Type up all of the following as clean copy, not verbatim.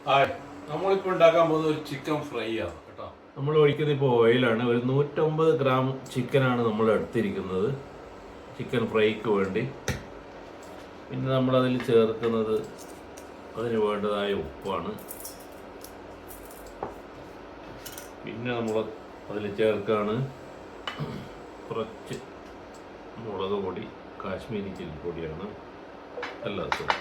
Hi, നമ്മളിപ്പോൾ ഉണ്ടാക്കാൻ പോകുന്നത് ഒരു ചിക്കൻ ഫ്രൈ ആണ് കേട്ടോ. നമ്മൾ ഒഴിക്കുന്നത് ഇപ്പോൾ ഓയിലാണ്. ഒരു 150 ഗ്രാം ചിക്കനാണ് നമ്മൾ എടുത്തിരിക്കുന്നത് ചിക്കൻ ഫ്രൈക്ക് വേണ്ടി. പിന്നെ നമ്മളതിൽ ചേർക്കുന്നത് അതിന് വേണ്ടതായ ഉപ്പാണ്. പിന്നെ നമ്മൾ അതിൽ ചേർക്കാണ് കുറച്ച് മുളക് പൊടി, കാശ്മീരി ചില്ലി പൊടിയാണ് എല്ലാത്തും.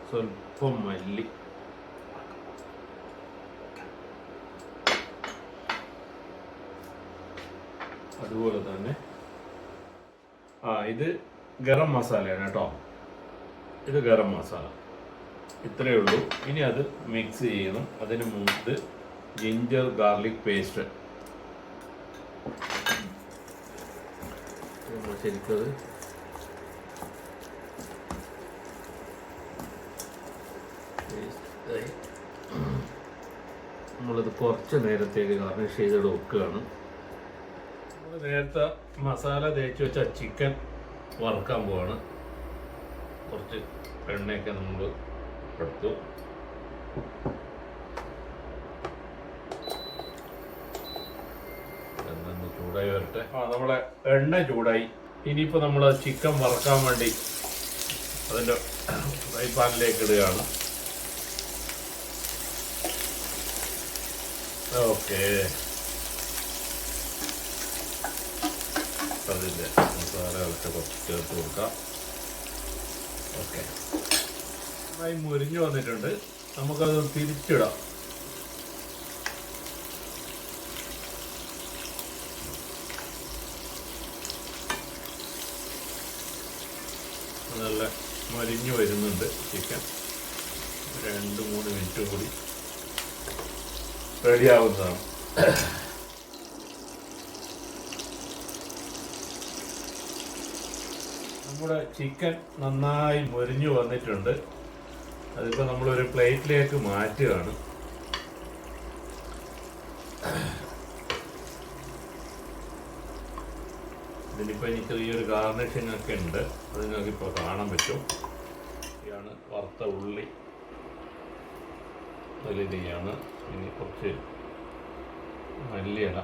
സ്വല്പം മല്ലി, അതുപോലെ തന്നെ ഇത് ഗരം മസാലയാണ് കേട്ടോ. ഇത് ഗരം മസാല ഇത്രയേ ഉള്ളൂ. ഇനി അത് മിക്സ് ചെയ്യണം. അതിന് മുമ്പ് ജിഞ്ചർ ഗാർലിക് പേസ്റ്റ് ശരിക്കത് നമ്മളിത് കുറച്ച് നേരത്തേക്ക് ഗാർണിഷ് ചെയ്തിട്ട് വെക്കുകയാണ്. നമ്മൾ നേരത്തെ മസാല തേച്ച് വെച്ച ചിക്കൻ വറുക്കാൻ പോവാണ്. കുറച്ച് എണ്ണയൊക്കെ നമ്മൾ എടുത്തു. എണ്ണ ചൂടായി വരട്ടെ. നമ്മളെ എണ്ണ ചൂടായി. ഇനിയിപ്പോൾ നമ്മൾ ചിക്കൻ വറുക്കാൻ വേണ്ടി അതിൻ്റെ ഫ്രൈ പാനിലേക്ക് ഇടുകയാണ്. ഓക്കെ, അതിൻ്റെ മസാലകളൊക്കെ കുറച്ച് ചേർത്ത് കൊടുക്കാം. ഓക്കെ, നന്നായി മുരിഞ്ഞു വന്നിട്ടുണ്ട്. നമുക്കത് തിരിച്ചിടാം. നല്ല മരിഞ്ഞു വരുന്നുണ്ട് ചിക്കൻ. 2-3 മിനിറ്റ് കൂടി റെഡിയാവുന്നതാണ്. നമ്മുടെ ചിക്കൻ നന്നായി മൊരിഞ്ഞു വന്നിട്ടുണ്ട്. അതിപ്പോൾ നമ്മളൊരു പ്ലേറ്റിലേക്ക് മാറ്റുകയാണ്. ഇതിനിപ്പോൾ എനിക്ക് ചെറിയൊരു ഗാർണിഷിംഗ് ഒക്കെ ഉണ്ട്. അത് നിങ്ങൾക്കിപ്പോൾ കാണാൻ പറ്റും. ഇതാണ് വറുത്ത ഉള്ളി, അതിലിയാണ്. ഇനി കുറച്ച് മല്ലിയില.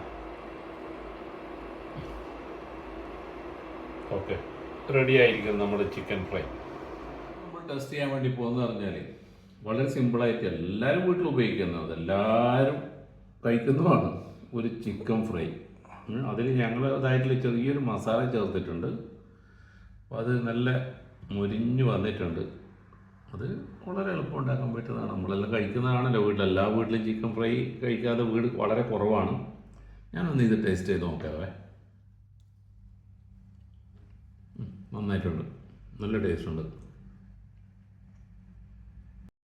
ഓക്കെ, റെഡി ആയിരിക്കും നമ്മുടെ ചിക്കൻ ഫ്രൈ. നമ്മൾ ടെസ്റ്റ് ചെയ്യാൻ വേണ്ടി പോകുന്നത് പറഞ്ഞാൽ വളരെ സിമ്പിളായിട്ട് എല്ലാവരും വീട്ടിൽ ഉപയോഗിക്കുന്നത്, എല്ലാവരും കഴിക്കുന്നതുമാണ് ഒരു ചിക്കൻ ഫ്രൈ. അതിൽ ഞങ്ങളതായിട്ടുള്ള ചെറിയൊരു മസാല ചേർത്തിട്ടുണ്ട്. അപ്പോൾ അത് നല്ല മുരിഞ്ഞു വന്നിട്ടുണ്ട്. അത് വളരെ എളുപ്പം ഉണ്ടാക്കാൻ പറ്റുന്നതാണ്. നമ്മളെല്ലാം കഴിക്കുന്നതാണല്ലോ വീട്ടിൽ. എല്ലാ വീട്ടിലും ചിക്കൻ ഫ്രൈ കഴിക്കാതെ വീട് വളരെ കുറവാണ്. ഞാനൊന്ന് ഇത് ടേസ്റ്റ് ചെയ്ത് നോക്കാവേ. നന്നായിട്ടുണ്ട്, നല്ല ടേസ്റ്റ് ഉണ്ട്.